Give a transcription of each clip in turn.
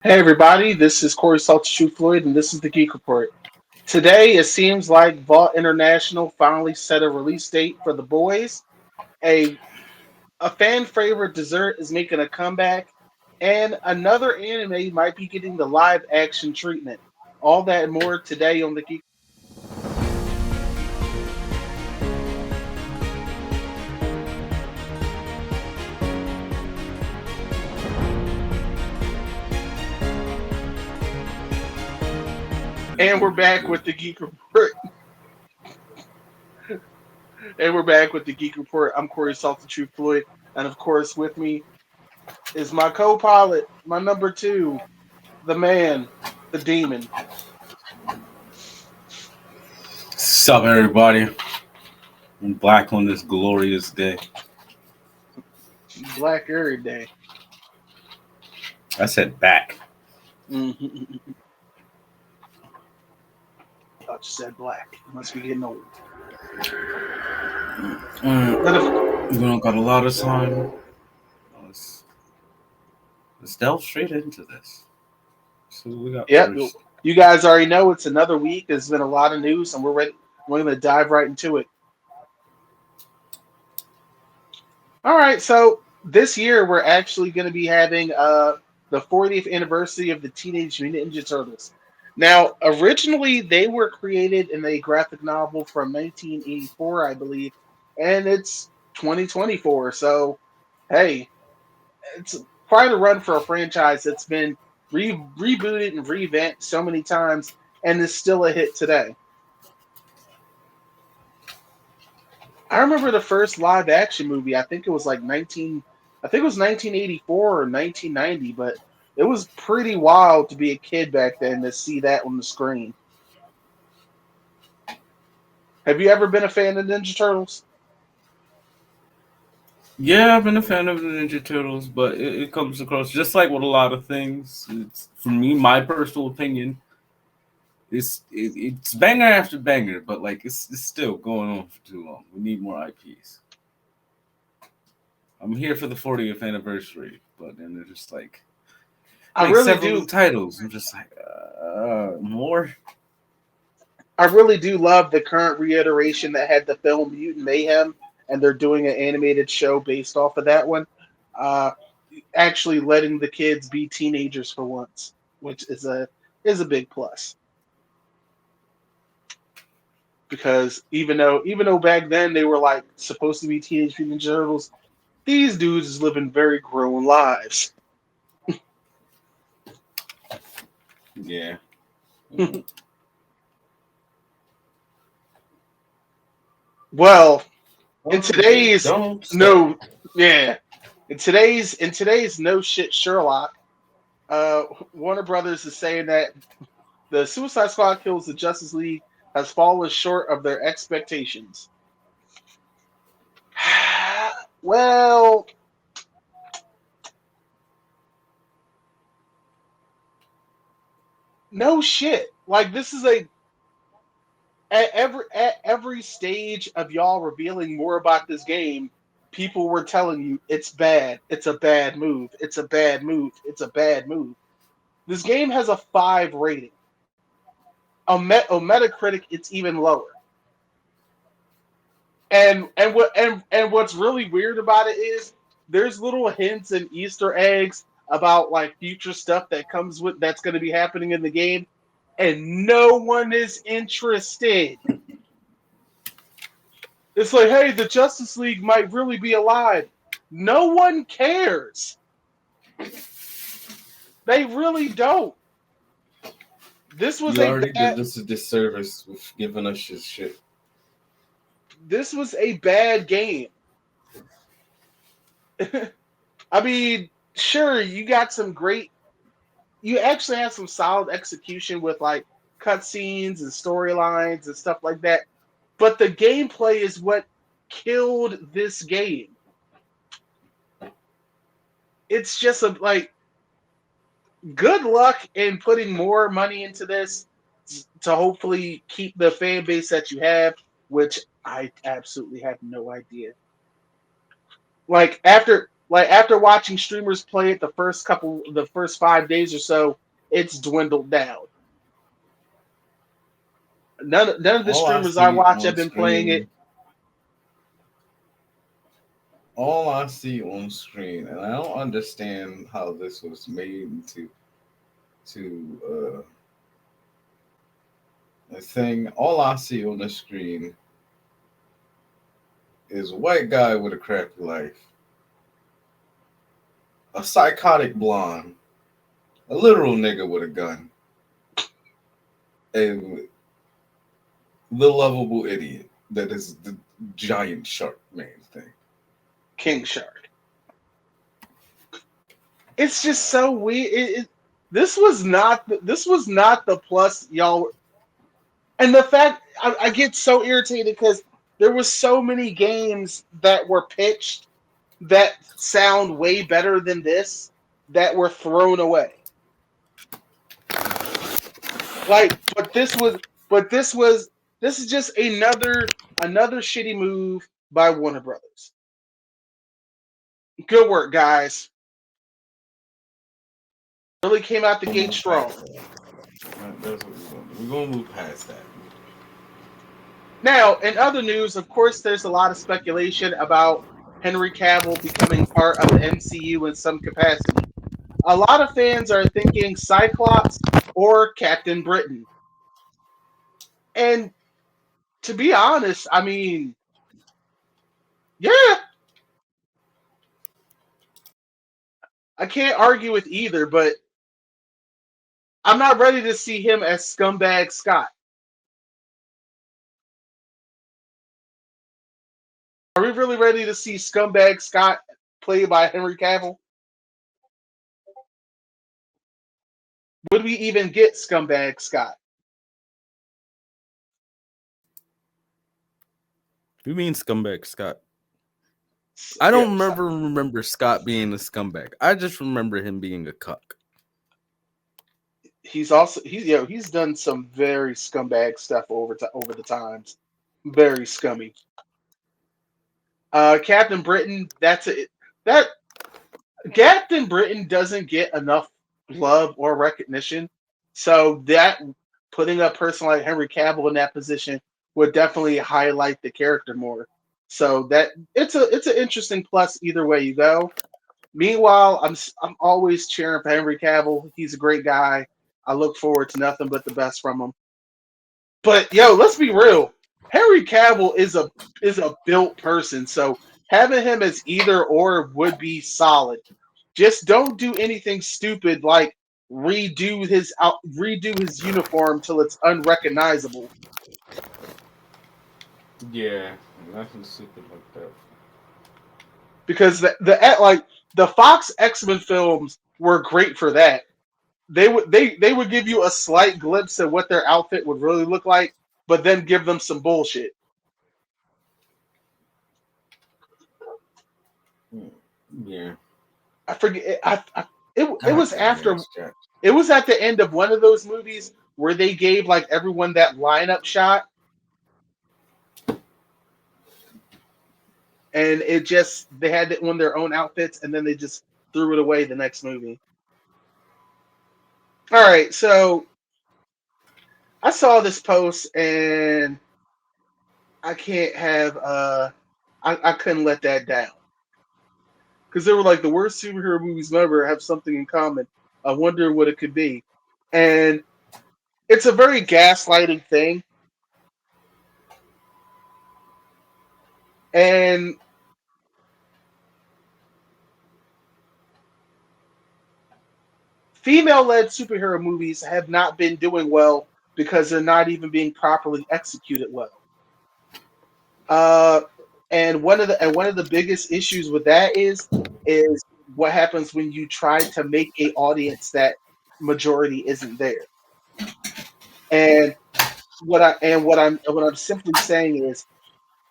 Hey everybody, this is Corey Salters Floyd, and this is the Geek Report. Today, it seems like Vault International finally set a release date for The Boys. A a fan favorite dessert is making a comeback, and another anime might be getting the live action treatment. All that and more today on the Geek. And we're back with the Geek Report. And we're back with the Geek Report. I'm Corey Salters Floyd, and of course, with me is my co-pilot, my number two, the man, the demon. Sup, everybody? I'm black on this glorious day. Black every day. I said back. Mm-hmm. Thought you said black. You must be getting old. But if, We don't got a lot of time. Let's, let's delve straight into this. So what we got yep, first. you guys already know it's another week. There's been a lot of news, and we're ready. We're going to dive right into it. All right, so this year we're actually going to be having the 40th anniversary of the Teenage Mutant Ninja Turtles. Now, originally they were created in a graphic novel from 1984, I believe, and it's 2024. So, hey, it's quite a run for a franchise that's been rebooted and revamped so many times and is still a hit today. I remember the first live action movie. I think it was like 19. I think it was 1984 or 1990, but it was pretty wild to be a kid back then to see that on the screen. Have you ever been a fan of Ninja Turtles? Yeah, I've been a fan of the Ninja Turtles, but it comes across just like with a lot of things. It's, for me, my personal opinion, it's banger after banger, but like it's still going on for too long. We need more IPs. I'm here for the 40th anniversary, but then they're just I really several new do. titles. I'm just more. I really do love the current reiteration that had the film Mutant Mayhem, and they're doing an animated show based off of that one. Uh, Actually, letting the kids be teenagers for once, which is a big plus. Because even though back then they were like supposed to be Teenage Mutant Ninja Turtles, these dudes is living very grown lives. Yeah. Well, in Oh, they today's don't say. no, yeah, in today's no shit Sherlock, uh, Warner Brothers is saying that the Suicide Squad kills the Justice League has fallen short of their expectations. Well, no shit. Like this is a at every stage of y'all revealing more about this game, people were telling you it's bad, it's a bad move, it's a bad move, it's a bad move. This game has a 5 rating. On Metacritic, it's even lower. And what's really weird about it is there's little hints and Easter eggs about like future stuff that comes with that's going to be happening in the game, and no one is interested. It's like, hey, the Justice League might really be alive. No one cares. They really don't. This was You a already bad. did us a disservice with giving us his shit. This was a bad game. I mean, sure, you got some great. You actually had some solid execution with like cutscenes and storylines and stuff like that. But the gameplay is what killed this game. It's just like good luck in putting more money into this to hopefully keep the fan base that you have, which I absolutely have no idea. Like Like after watching streamers play it the first 5 days or so, it's dwindled down. None of the All I streamers I see watch have on been playing it. screen, all I see on screen, and I don't understand how this was made to a thing. All I see on the screen is a white guy with a crappy life, a psychotic blonde, a literal nigga with a gun, and the lovable idiot that is the giant shark man thing. King Shark. It's just so weird. This was not the plus y'all. And the fact I get so irritated because there was so many games that were pitched that sound way better than this that were thrown away. Like, this is just another shitty move by Warner Brothers. Good work, guys. Really came out the We'll gate move past strong. that. That's what we're going to do. We're going to move past that. Now, in other news, of course, there's a lot of speculation about Henry Cavill becoming part of the MCU in some capacity. A lot of fans are thinking Cyclops or Captain Britain. And to be honest, I mean, yeah, I can't argue with either, but I'm not ready to see him as Scumbag Scott. Are we really ready to see Scumbag Scott played by Henry Cavill? Would we even get Scumbag Scott? You mean scumbag Scott? I Yeah, don't remember Scott being a scumbag. I just remember him being a cuck. he's done some very scumbag stuff over the times. Very scummy. Captain Britain, that Captain Britain doesn't get enough love or recognition. So that putting a person like Henry Cavill in that position would definitely highlight the character more. So that it's an interesting plus either way you go. Meanwhile, I'm always cheering for Henry Cavill. He's a great guy. I look forward to nothing but the best from him. But yo, let's be real. Henry Cavill is a built person, so having him as either or would be solid. Just don't do anything stupid like redo his uniform till it's unrecognizable. Yeah, nothing stupid like that. Because the Fox X-Men films were great for that. They would give you a slight glimpse of what their outfit would really look like, but then give them some bullshit. Yeah. I forget. It God was damn after yes, Jack. it was at the end of one of those movies where they gave like everyone that lineup shot, and it just they had it on their own outfits, and then they just threw it away the next movie. All right, so I saw this post and I can't have I couldn't let that down because they were like the worst superhero movies ever have something in common. I wonder what it could be, and it's a very gaslighting thing, and female-led superhero movies have not been doing well because they're not even being properly executed well. Uh, and one of the biggest issues with that is what happens when you try to make a audience that majority isn't there. And what I'm simply saying is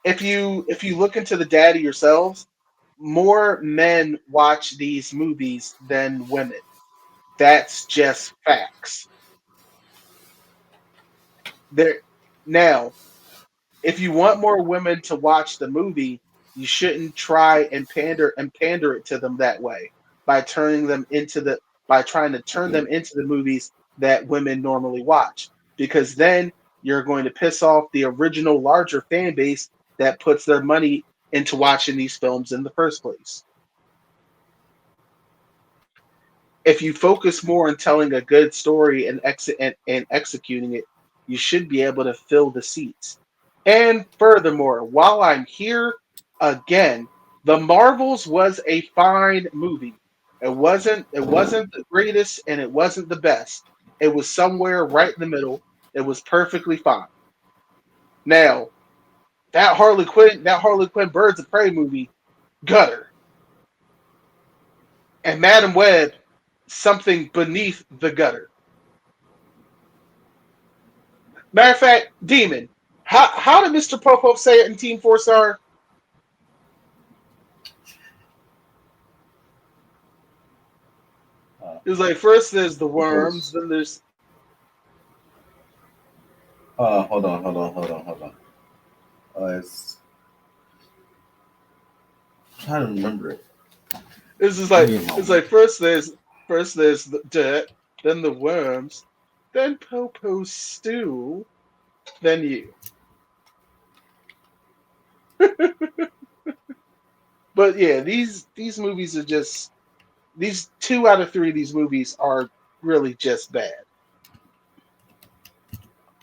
if you look into the data yourselves, more men watch these movies than women. That's just facts. There now, if you want more women to watch the movie, you shouldn't try and pander it to them that way by turning them into the by trying to turn them into the movies that women normally watch, because then you're going to piss off the original larger fan base that puts their money into watching these films in the first place. If you focus more on telling a good story and executing it, you should be able to fill the seats. And furthermore, while I'm here, again, The Marvels was a fine movie. It wasn't the greatest and it wasn't the best. It was somewhere right in the middle. It was perfectly fine. Now, that Harley Quinn Birds of Prey movie, gutter. And Madam Web, something beneath the gutter. Matter of fact, Demon, how did Mr. Popo say it in Team Four Star? It was like first there's the worms, Propose. then there's Hold on. It's I'm trying to remember it. it's just Give like me a it's moment. like first there's the dirt, then the worms, then Popo stew, then you. But yeah, these movies are just these two out of three of these movies are really just bad.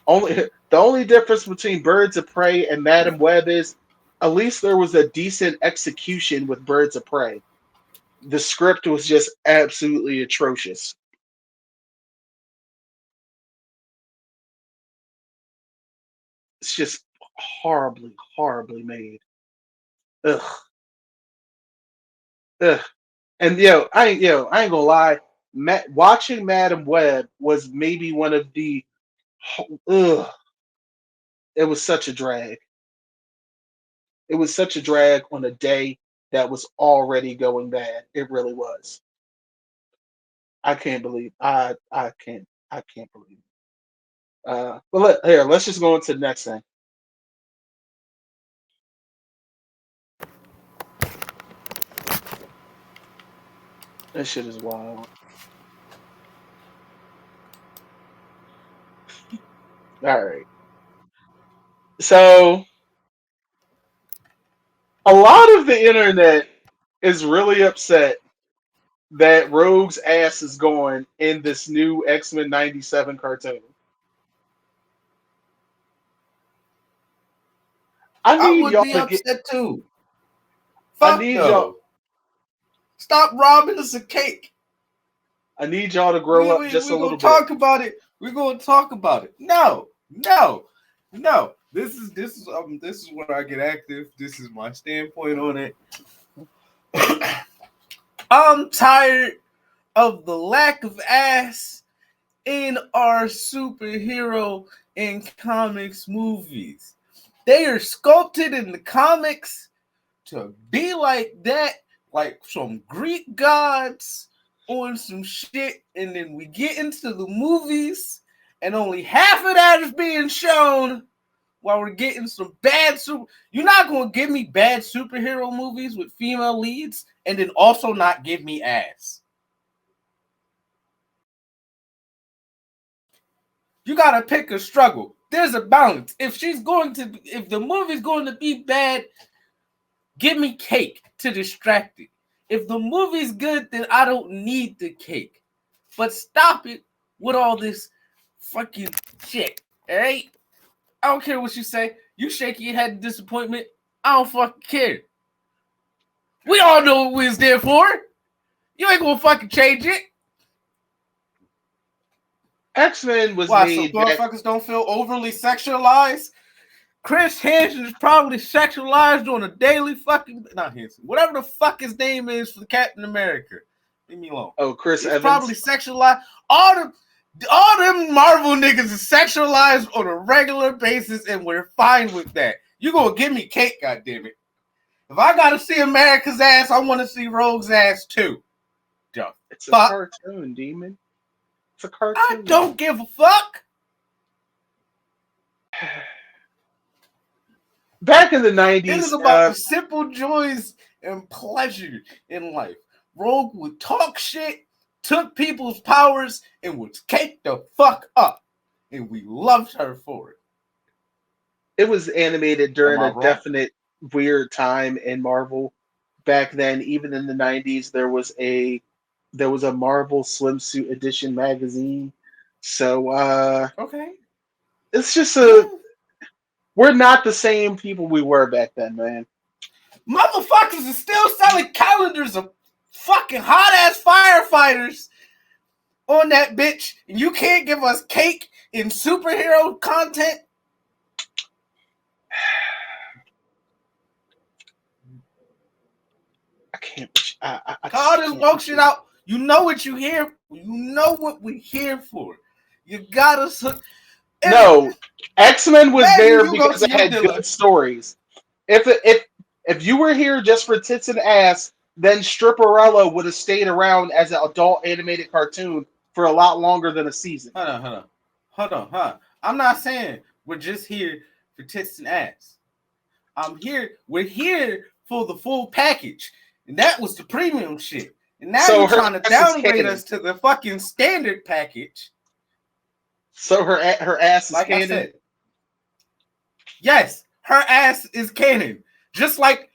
Only the only difference between Birds of Prey and Madam Web is at least there was a decent execution with Birds of Prey. The script was just absolutely atrocious. It's just horribly, horribly made. Ugh, ugh. And I ain't gonna lie. Watching Madam Web was maybe one of the ugh. It was such a drag. It was such a drag on a day that was already going bad. It really was. I can't believe I can't believe it. Let's just go on to the next thing. That shit is wild. All right. So a lot of the internet is really upset that Rogue's ass is going in this new X-Men 97 cartoon. I I need would y'all be to get upset too. I Fuck need y'all no. Stop robbing us of cake. I need y'all to grow We up we just a we gonna little bit. talk about it. We're gonna talk about it. No. This is where I get active. This is my standpoint on it. I'm tired of the lack of ass in our superhero and comics movies. They are sculpted in the comics to be like that, like some Greek gods on some shit, and then we get into the movies, and only half of that is being shown while we're getting some bad super. You're not gonna give me bad superhero movies with female leads and then also not give me ass. You gotta pick a struggle. There's a balance. If the movie's going to be bad, give me cake to distract it. If the movie's good, then I don't need the cake. But stop it with all this fucking shit. Alright? I don't care what you say. You shake your head in disappointment. I don't fucking care. We all know what we was there for. You ain't gonna fucking change it. X-Men was Why, so made back motherfuckers don't feel overly sexualized? Chris Hansen is probably sexualized on a daily fucking not Hansen, whatever the fuck his name is for Captain America. Leave me alone. oh Chris He's probably Evans. sexualized. All them Marvel niggas is sexualized on a regular basis, and we're fine with that. You gonna give me cake, goddammit. If I gotta see America's ass, I want to see Rogue's ass too. The It's a fuck? cartoon, Demon. It's a I cartoon. don't give a fuck. back in the It is '90s, about the simple joys and pleasure in life. Rogue would talk shit, took people's powers, and would cake the fuck up. And we loved her for it. it was animated Am during I a wrong? definite weird time in Marvel. Back then, even in the '90s, there was a Marvel Swimsuit Edition magazine. So Okay. it's just a Yeah. we're not the same people we were back then, man. Motherfuckers are still selling calendars of fucking hot ass firefighters on that bitch, and you can't give us cake in superhero content. I can't. I Call just this can't. woke shit out. You know what you here. You know what we here for. You got us hooked. And No, X Men was imagine there you go because to it your had dealer. good stories. If you were here just for tits and ass, then Stripperella would have stayed around as an adult animated cartoon for a lot longer than a season. Hold on. I'm not saying we're just here for tits and ass. We're here for the full package. And that was the premium shit. And now So you're her trying to ass is downgrade canon. us to the fucking standard package. So her ass is Like I canon. said, yes, her ass is canon. Just like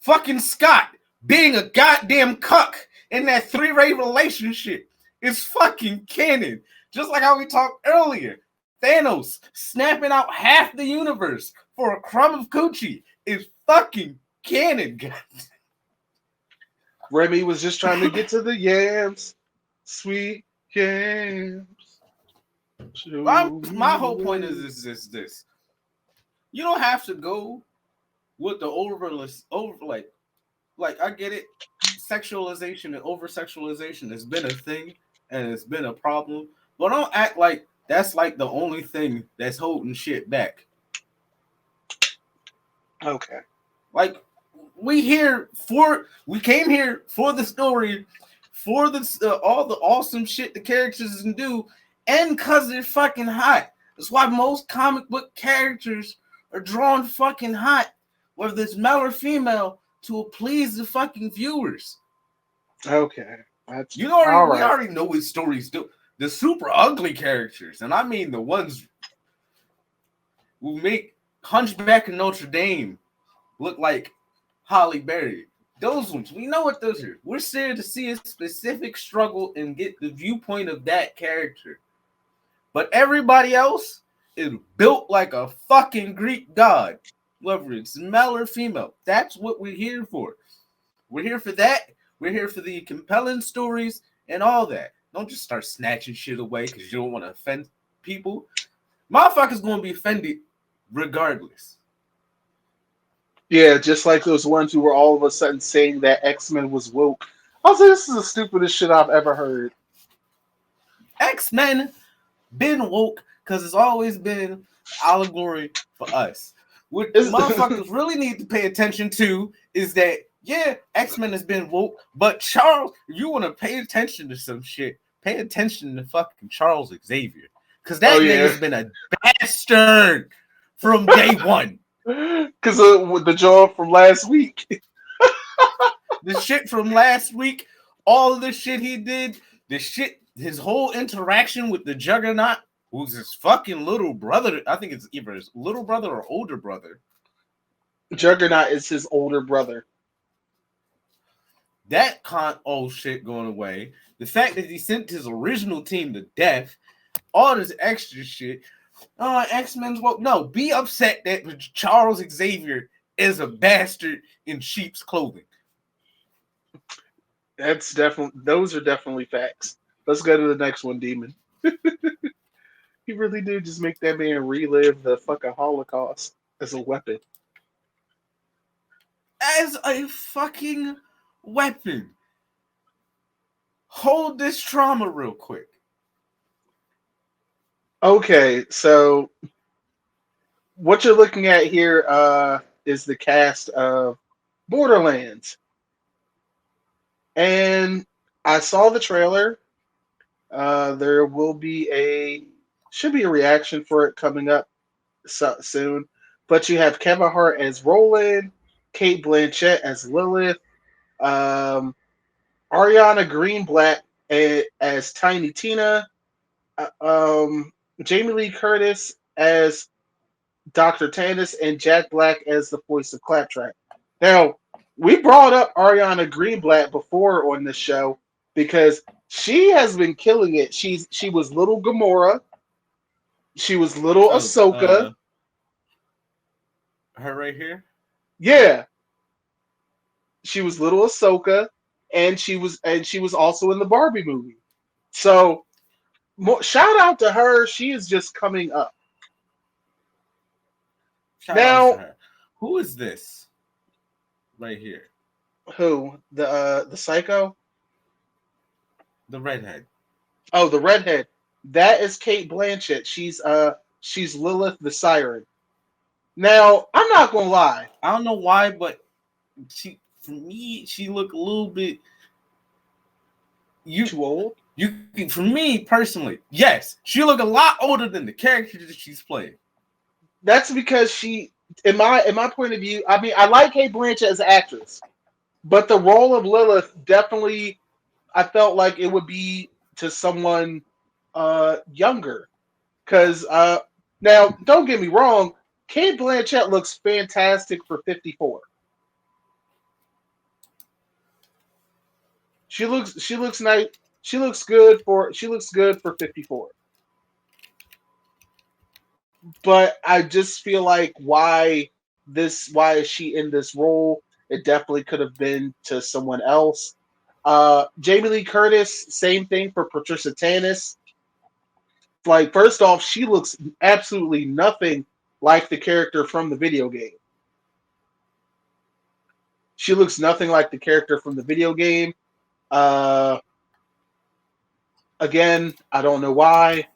fucking Scott being a goddamn cuck in that three-way relationship is fucking canon. Just like how we talked earlier. Thanos snapping out half the universe for a crumb of coochie is fucking canon, guys. Remy was just trying to get to the yams, sweet yams. Show My me the whole point way. is this. You don't have to go with the over like I get it. Sexualization and over sexualization has been a thing and it's been a problem. But don't act like that's like the only thing that's holding shit back. Okay. Like we came here for the story, for the all the awesome shit the characters can do, and cause they're fucking hot. That's why most comic book characters are drawn fucking hot, whether it's male or female, to please the fucking viewers. Okay. That's You already all we right. already know what stories do. The super ugly characters, and I mean the ones who make Hunchback of Notre Dame look like Holly Berry. Those ones, we know what those are. We're here to see a specific struggle and get the viewpoint of that character. But everybody else is built like a fucking Greek god, whether it's male or female. That's what we're here for. We're here for that. We're here for the compelling stories and all that. Don't just start snatching shit away because you don't want to offend people. Motherfuckers gonna be offended regardless. Yeah, just like those ones who were all of a sudden saying that X Men was woke. I was like, this is the stupidest shit I've ever heard. X-Men been woke because it's always been allegory for us. What It's- motherfuckers really need to pay attention to is that, yeah, X-Men has been woke, but Charles, if you want to pay attention to some shit, pay attention to fucking Charles Xavier. Because oh that yeah, nigga's been a bastard from day one. because with the jaw from last week. The shit from last week, all of the shit he did, the shit, his whole interaction with the Juggernaut, who's his fucking little brother. I think it's either his little brother or older brother. Juggernaut is his older brother. That old shit going away. The fact that he sent his original team to death, all this extra shit. X-Men's woke. No, be upset that Charles Xavier is a bastard in sheep's clothing. Those are definitely facts. Let's go to the next one, Demon. He really did just make that man relive the fucking Holocaust as a weapon. As a fucking weapon. Hold this trauma real quick. Okay, so what you're looking at here is the cast of Borderlands. And I saw the trailer. There will be should be a reaction for it coming up soon. but you have Kevin Hart as Roland, Kate Blanchett as Lilith, um, Ariana Greenblatt as Tiny Tina, uh, um, Jamie Lee Curtis as Dr. Tannis, and Jack Black as the voice of Claptrap. Now, we brought up Ariana Greenblatt before on this show because she has been killing it. She was little Gamora, she was little Oh, Ahsoka. her right here. Yeah, she was little Ahsoka, and she was also in the Barbie movie. So shout out to her. She is just coming up. Shout outs to Now, her. Who is this right here? who the Psycho? The redhead. Oh, the redhead. That is Kate Blanchett. She's Lilith the Siren. Now, I'm not gonna lie. I don't know why, but for me, she looked a little bit. Too old? For me personally, yes, she looked a lot older than the character that she's playing. That's because she, in my point of view, I mean, I like Kate Blanchett as an actress, but the role of Lilith definitely, I felt like it would be to someone younger. Because now, don't get me wrong, Kate Blanchett looks fantastic for 54. She looks nice. She looks good for 54. But I just feel like why is she in this role? It definitely could have been to someone else. Jamie Lee Curtis, same thing for Patricia Tannis. Like, first off, she looks absolutely nothing like the character from the video game. She looks nothing like the character from the video game. Uh, Again, I don't know why,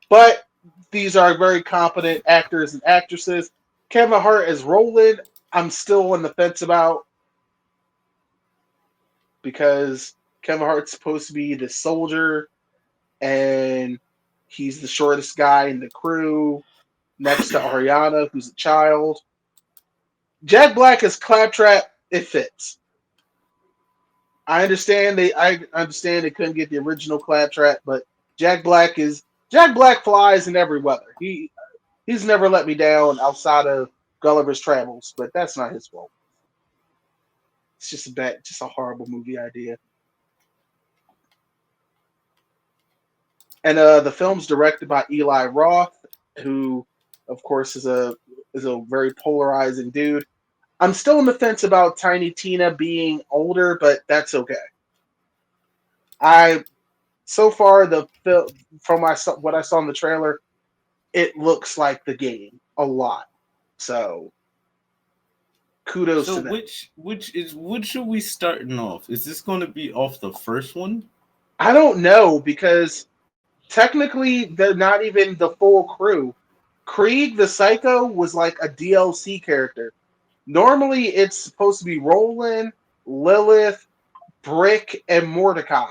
but these are very competent actors and actresses. Kevin Hart as Roland, I'm still on the fence about because Kevin Hart's supposed to be the soldier and he's the shortest guy in the crew next to Ariana, who's a child. Jack Black as Claptrap, it fits. I understand they couldn't get the original Claptrap, but Jack Black flies in every weather. He's never let me down outside of Gulliver's Travels, but that's not his fault. It's just a horrible movie idea. And the film's directed by Eli Roth, who, of course, is a very polarizing dude. I'm still on the fence about Tiny Tina being older, but that's okay. I so far the film from what I saw in the trailer, it looks like the game a lot. So kudos So to them. which should we starting off? Is this going to be off the first one? I don't know because technically they're not even the full crew. Krieg the Psycho was like a DLC character. Normally it's supposed to be Roland, Lilith, Brick, and Mordecai.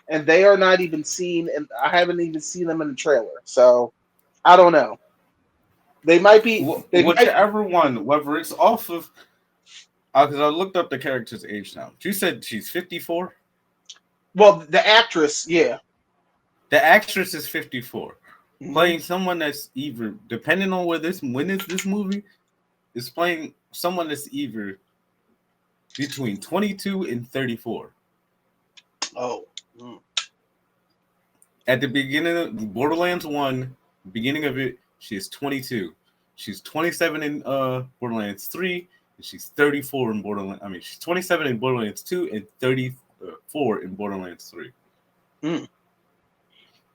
And they are not even seen, and I haven't even seen them in the trailer. So I don't know. They might be. They might. Whichever one, whether it's off of, because I looked up the character's age now. You said she's 54. Well, the actress, yeah. The actress is 54, Mhm. playing someone that's either, depending on when is this movie, is playing someone that's either between 22 and 34. Oh. Mm. At the beginning of Borderlands 1, beginning of it, she is 22. She's 27 in Borderlands 3, and she's 34 in Borderlands. I mean, she's 27 in Borderlands 2 and 34 in Borderlands 3. Mm.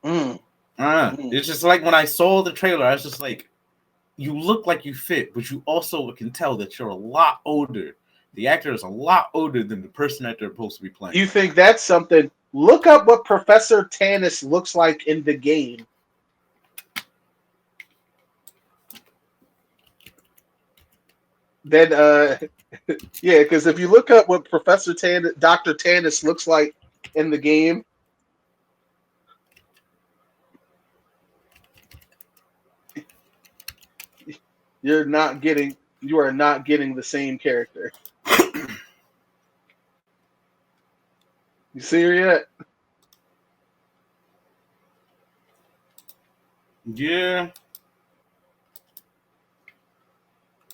Mm. It's just like when I saw the trailer, I was just like, you look like you fit, but you also can tell that you're a lot older. The actor is a lot older than the person that they're supposed to be playing. You think that's something? Look up what Professor Tannis looks like in the game. Then, yeah, because if you look up what Dr. Tannis looks like in the game, You are not getting the same character. You see her yet? Yeah.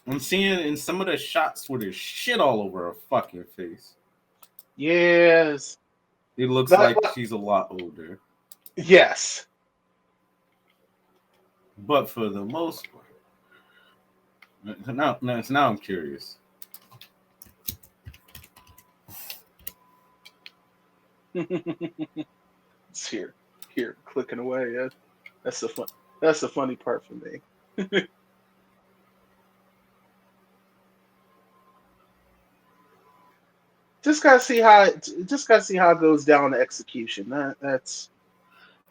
I'm seeing in some of the shots where there's shit all over her fucking face. Yes. It looks That, like she's a lot older. yes. But for the most part. Now I'm curious. It's here, clicking away. Yeah. That's the fun. That's the funny part for me. Just gotta see how it goes down the execution. That's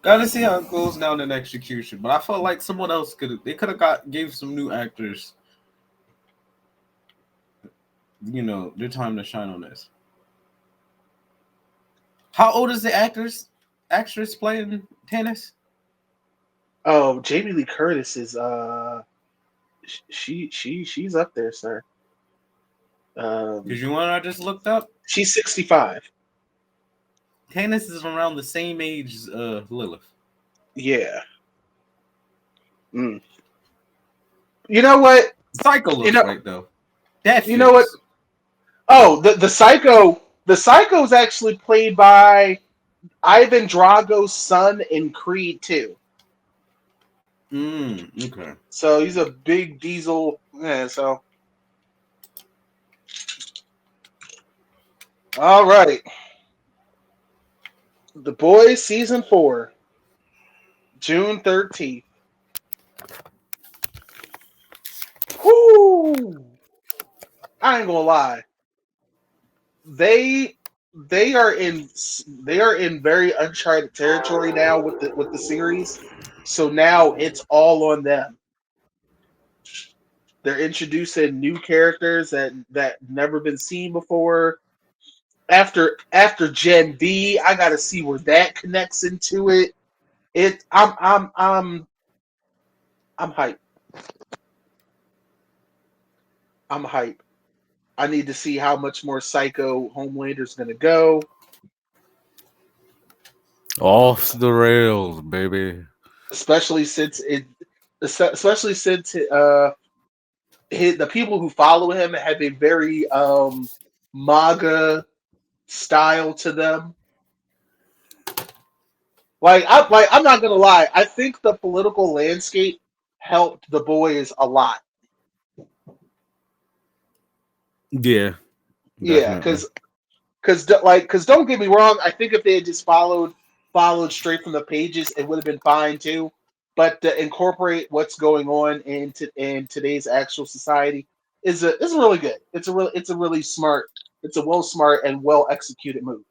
Gotta see how it goes down in execution. But I felt like someone else could have gave some new actors, their time to shine on this. How old is the actress playing tennis? oh, Jamie Lee Curtis is she's up there, sir. Because you want I just looked up? She's 65. Tennis is around the same age as Lilith. Yeah. Mm. You know what? Psycho looks right though. That you know what? fits. Oh, the Psycho. The Psycho's actually played by Ivan Drago's son in Creed 2. Okay. So he's a big diesel. Yeah, so. All right. The Boys Season 4. June 13th. Whoo! I ain't gonna lie. They are in very uncharted territory now with the series. So now it's all on them. They're introducing new characters that never been seen before. After Gen V, I gotta see where that connects into it. I'm hyped. I'm hyped. I need to see how much more Psycho Homelander's gonna go. Off the rails, baby. Especially since the people who follow him have a very MAGA style to them. I'm not gonna lie. I think the political landscape helped the boys a lot. Yeah. Yeah, Definitely. because don't get me wrong. I think if they had just followed straight from the pages, it would have been fine too. But to incorporate what's going on in today's actual society is really good. It's a really smart. It's a smart and well executed move.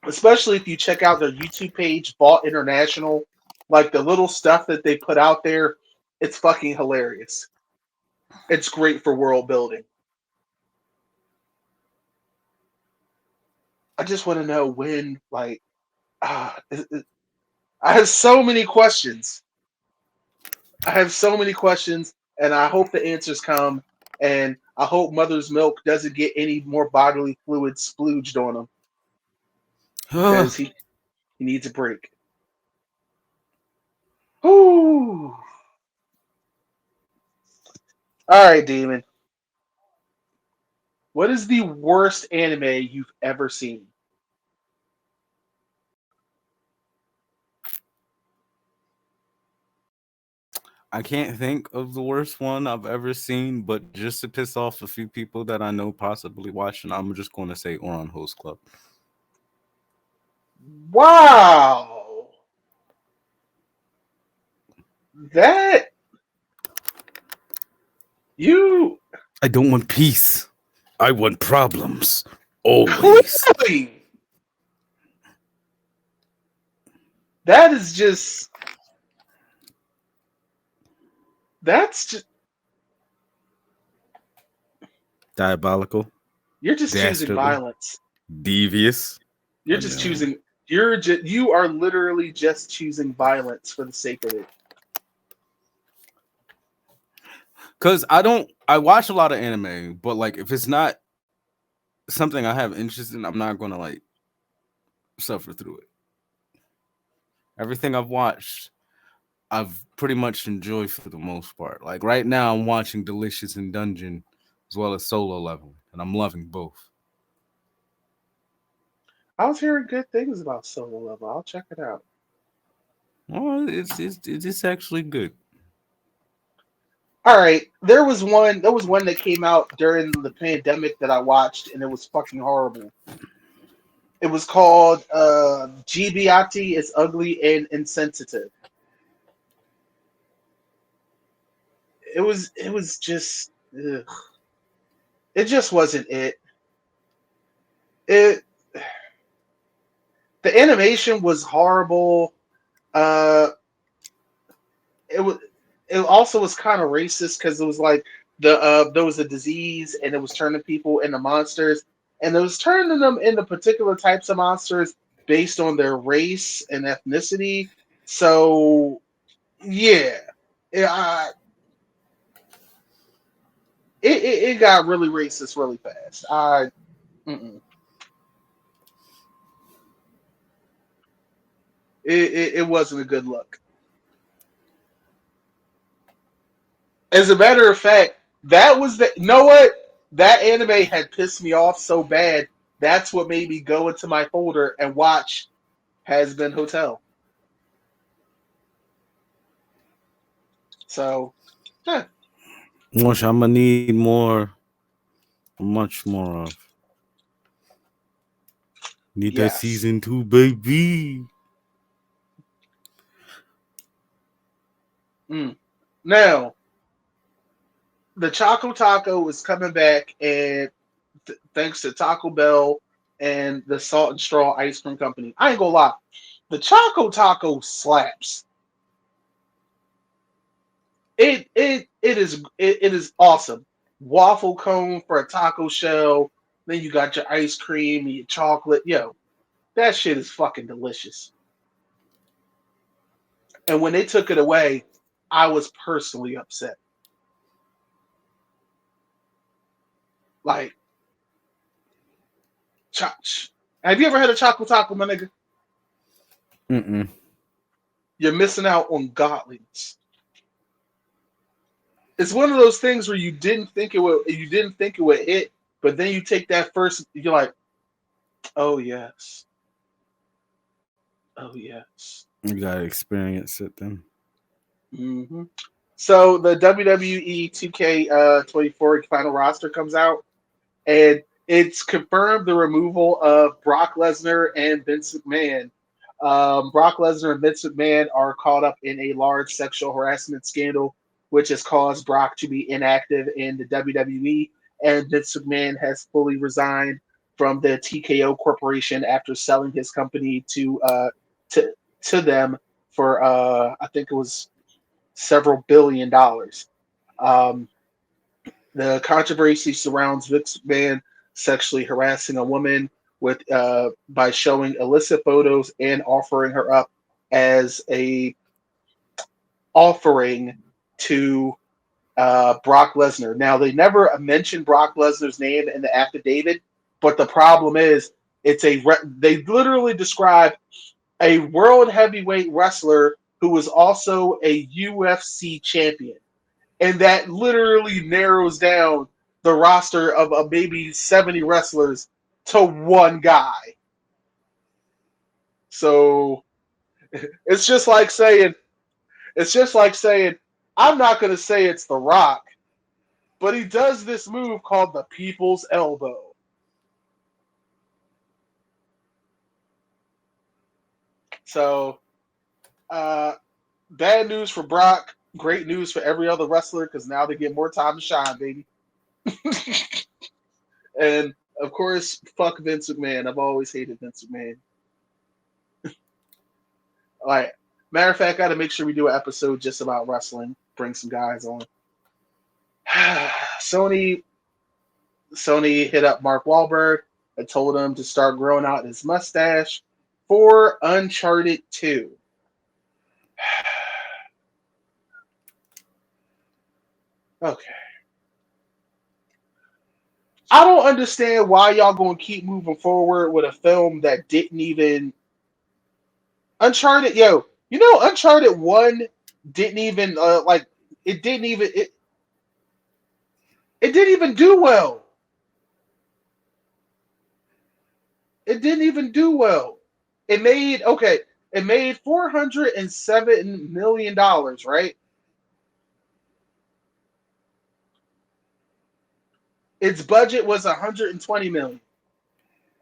Especially if you check out their YouTube page, Vault International, like the little stuff that they put out there, it's fucking hilarious. It's great for world building. I just want to know when, I have so many questions. I have so many questions, and I hope the answers come. And I hope Mother's Milk doesn't get any more bodily fluid splooged on him because he needs a break. Whoo! All right, Demon. What is the worst anime you've ever seen? I can't think of the worst one I've ever seen, but just to piss off a few people that I know possibly watching, I'm just going to say Oran Host Club. Wow. That you I don't want peace. I want problems. Always. clearly. That is just. That's just. Diabolical. You're just choosing Dastardly. violence. Devious. You're just choosing. You are literally just choosing violence for the sake of it. Cause I watch a lot of anime, but like if it's not something I have interest in, I'm not gonna like suffer through it. Everything I've watched, I've pretty much enjoyed for the most part. Like right now, I'm watching Delicious in Dungeon as well as Solo Leveling, and I'm loving both. I was hearing good things about Solo Level. I'll check it out. Oh, it's actually good. All right, there was one. There was one that came out during the pandemic that I watched, and it was fucking horrible. It was called "GBIT is Ugly and Insensitive." It was just ugh. It just wasn't it. It The animation was horrible. Uh, it was it also was kind of racist because it was like there was a disease and it was turning people into monsters, and it was turning them into particular types of monsters based on their race and ethnicity. So yeah, it, uh, it got really racist really fast. Mm-mm. It wasn't a good look. As a matter of fact, that was the. You know what? That anime had pissed me off so bad. That's what made me go into my folder and watch Has Been Hotel. So, huh, Which I'm gonna need more, much more of. Need that yes. season 2, baby. Mm. Now, the Choco Taco is coming back, and thanks to Taco Bell and the Salt and Straw Ice Cream Company. I ain't gonna lie, the Choco Taco slaps. It is awesome. Waffle cone for a taco shell. Then you got your ice cream and your chocolate. Yo, that shit is fucking delicious. And when they took it away, I was personally upset. Like, have you ever had a chocolate taco, my nigga? Mm-mm. You're missing out on godliness. It's one of those things where you didn't think it would hit, but then you take that first, you're like, oh yes, oh yes. You gotta experience it then. Hmm. So the WWE 2K 24 final roster comes out, and it's confirmed the removal of Brock Lesnar and Vince McMahon. Brock Lesnar and Vince McMahon are caught up in a large sexual harassment scandal, which has caused Brock to be inactive in the WWE, and Vince McMahon has fully resigned from the TKO Corporation after selling his company to to them for I think it was several billion dollars. Um, the controversy surrounds Vince McMahon sexually harassing a woman with by showing illicit photos and offering her up as a offering to Brock Lesnar. Now they never mentioned Brock Lesnar's name in the affidavit, but the problem is they literally describe a world heavyweight wrestler who was also a UFC champion, and that literally narrows down the roster of maybe 70 wrestlers to one guy. So it's just like saying it's just like saying I'm not going to say it's The Rock, but he does this move called the People's Elbow. So uh, bad news for Brock, great news for every other wrestler because now they get more time to shine, baby. And of course, fuck Vince McMahon. I've always hated Vince McMahon. All right. Matter of fact, I got to make sure we do an episode just about wrestling. Bring some guys on. Sony Sony hit up Mark Wahlberg and told him to start growing out his mustache for Uncharted 2. Okay. I don't understand why y'all gonna keep moving forward with a film that didn't even Uncharted. Yo, Uncharted One didn't even it didn't even it didn't even do well. It didn't even do well. It made $407 million, right? Its budget was 120 million,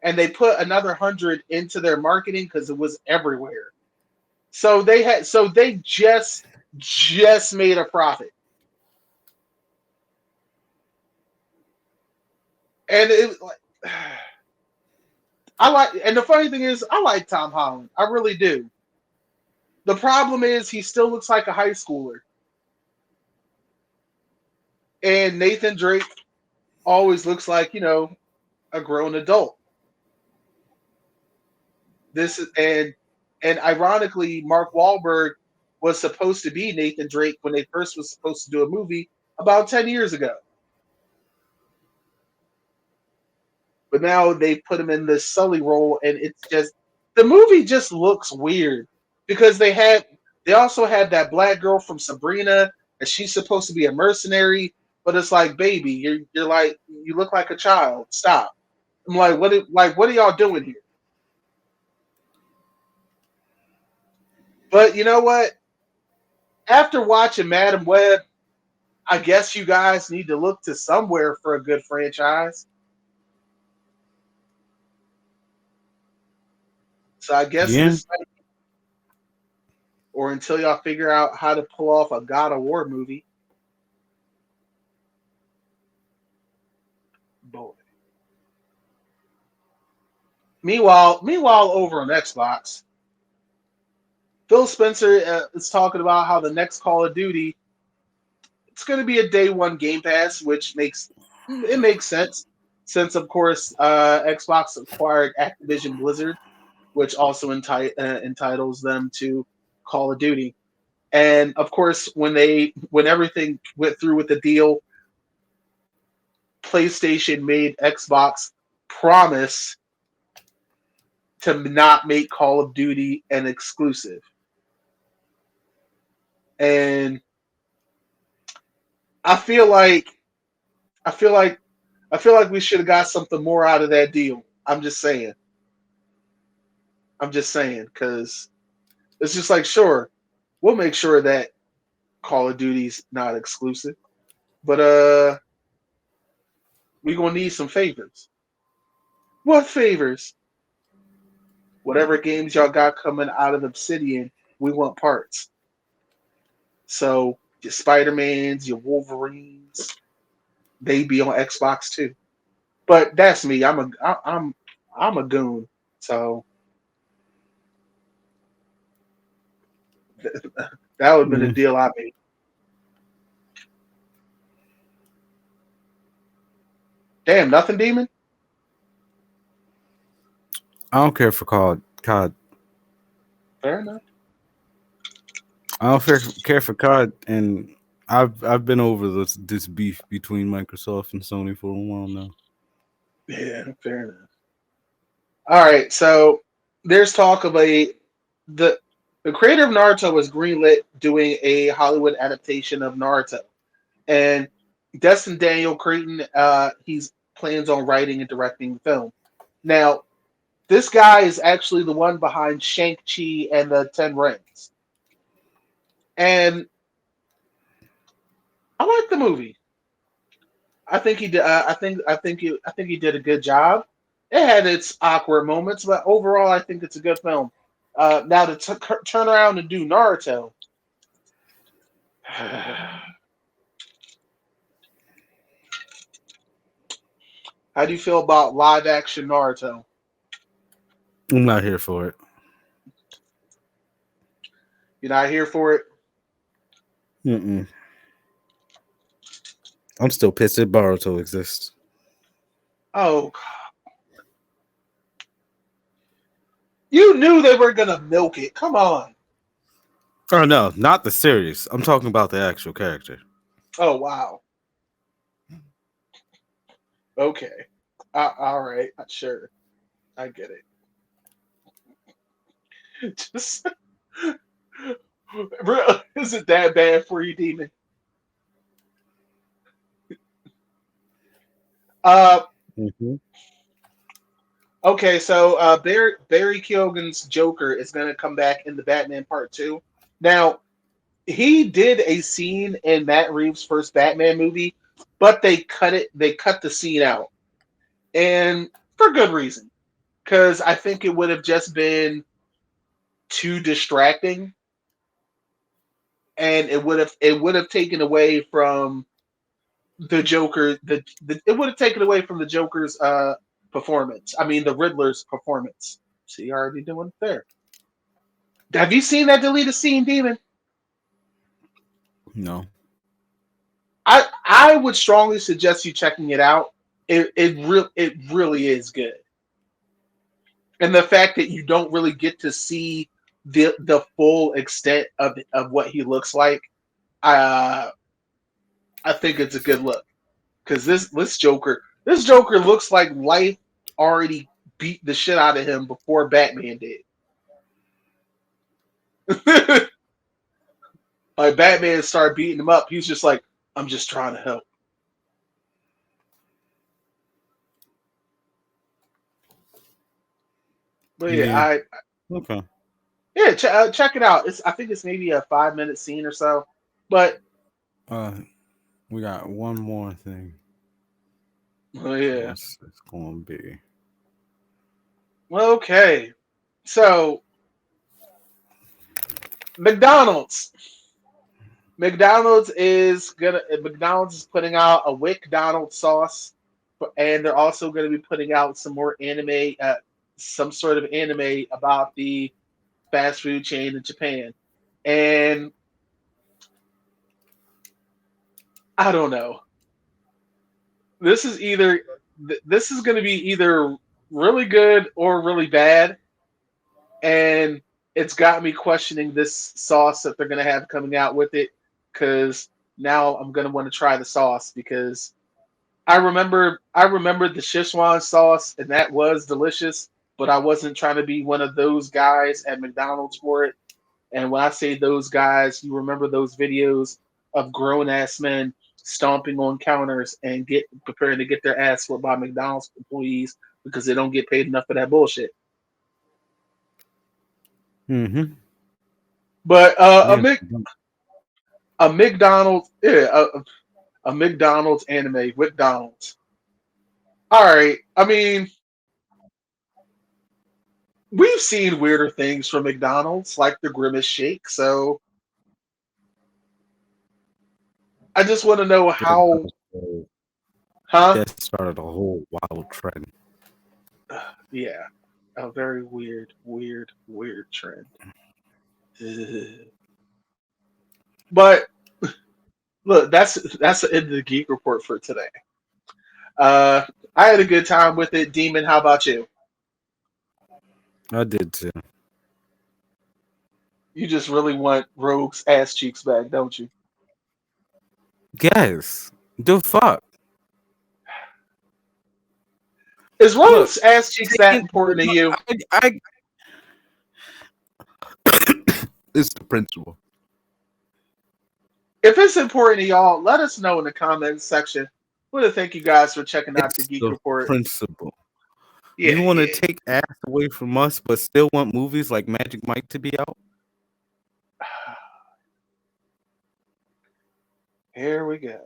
and they put another 100 into their marketing because it was everywhere. So they just made a profit, and it like and the funny thing is, I like Tom Holland, I really do. The problem is, he still looks like a high schooler, and Nathan Drake always looks like a grown adult. This is and ironically, Mark Wahlberg was supposed to be Nathan Drake when they first was supposed to do a movie about 10 years ago. But now they put him in this Sully role, and it's just the movie just looks weird because they also had that black girl from Sabrina, and she's supposed to be a mercenary, but it's like, baby, you're like, you look like a child. Stop. I'm like, what are y'all doing here? But you know what? After watching Madam Web, I guess you guys need to look to somewhere for a good franchise. So I guess Yeah. this, or until y'all figure out how to pull off a God of War movie. Boy. Meanwhile, over on Xbox, Phil Spencer is talking about how the next Call of Duty, it's going to be a day one Game Pass, which makes sense since, of course, Xbox acquired Activision Blizzard, which also entitles them to Call of Duty. And of course, when everything went through with the deal, PlayStation made Xbox promise to not make Call of Duty an exclusive. And I feel like I feel like I feel like we should have got something more out of that deal. I'm just saying. I'm just saying because it's just like, sure, we'll make sure that Call of Duty's not exclusive, but we gonna need some favors. What favors? Whatever games y'all got coming out of Obsidian, we want parts. So your Spider-Mans, your Wolverines, they be on Xbox too. But that's me. I'm a goon. So that would have been the Mm. deal I made. Damn, nothing, demon. I don't care for COD. Fair enough. I don't care for COD, and I've been over this beef between Microsoft and Sony for a while now. Yeah, fair enough. All right, so there's talk of the the creator of Naruto was greenlit doing a Hollywood adaptation of Naruto, and Destin Daniel Creighton, he's plans on writing and directing the film. Now, this guy is actually the one behind Shang-Chi and the Ten Rings, and I like the movie. I think he did. I think he did a good job. It had its awkward moments, but overall, I think it's a good film. Now to turn around and do Naruto. How do you feel about live action Naruto? I'm not here for it. You're not here for it? Mm-mm. I'm still pissed that Boruto exists. Oh, you knew they were gonna milk it. Come on. Oh no, not the series. I'm talking about the actual character. Oh wow. Okay. All right. Sure. I get it. Just is it that bad for you, Demon? Uh, Mm-hmm. okay. So Barry Keoghan's Joker is going to come back in the Batman Part Two. Now he did a scene in Matt Reeves' first Batman movie, but they cut it. They cut the scene out, and for good reason, because I think it would have just been too distracting, and it would have taken away from the Joker. It would have taken away from the Joker's performance. I mean, the Riddler's performance. See, already doing it there. Have you seen that deleted scene, Demon? No. I would strongly suggest you checking it out. It really is good, and the fact that you don't really get to see the full extent of what he looks like, uh, I think it's a good look because this Joker looks like life already beat the shit out of him before Batman did. Like Batman started beating him up, he's just like, I'm just trying to help. But yeah, Yeah. Okay. check it out. I think it's maybe a 5 minute scene or so. But Uh, we got one more thing. oh yeah, What's it's gonna be? well, okay. So McDonald's. McDonald's is putting out a Wick Donald sauce, and they're also going to be putting out some more anime, some sort of anime about the fast food chain in Japan. And I don't know. This is either this is going to be either really good or really bad, and it's got me questioning this sauce that they're going to have coming out with it because now I'm going to want to try the sauce because I remember the Szechuan sauce and that was delicious, but I wasn't trying to be one of those guys at McDonald's for it. And when I say those guys, you remember those videos of grown ass men stomping on counters and get preparing to get their ass flipped by McDonald's employees because they don't get paid enough for that bullshit. Mm-hmm. But Yeah. a McDonald's, yeah, a McDonald's anime, McDonald's. All right, I mean, we've seen weirder things from McDonald's, like the Grimace Shake. So I just want to know how, huh? That started a whole wild trend. Yeah, a very weird, weird, weird trend. Ugh. But look, that's the end of the Geek Report for today. I had a good time with it. Demon, how about you? I did too. You just really want Rogue's ass cheeks back, don't you? Yes. The fuck. Is Look, Rogue's ass cheeks that important to you? I it's the principle. If it's important to y'all, let us know in the comments section. We want to thank you guys for checking out the It's Geek the Report. principle. Yeah, You want to yeah. take ass away from us, but still want movies like Magic Mike to be out? Here we go.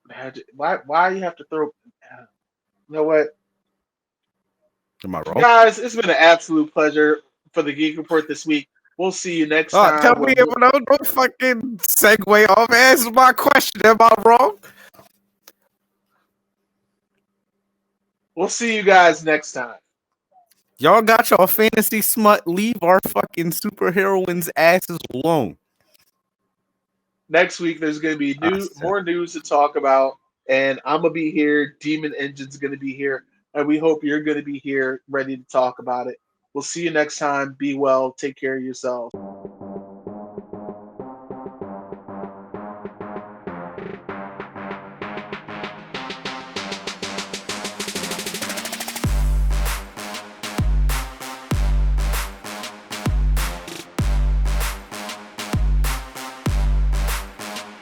Magic. Why you have to throw? You know what, Am I wrong? guys? It's been an absolute pleasure for the Geek Report this week. We'll see you next Oh, tell time. me if don't fucking segue off. Answer my question. Am I wrong? We'll see you guys next time. Y'all got y'all fantasy smut. Leave our fucking superheroines' asses alone. Next week, there's going to be I said, more news to talk about, and I'm gonna be here. Demon Engine's going to be here, and we hope you're going to be here, ready to talk about it. We'll see you next time. Be well. Take care of yourself.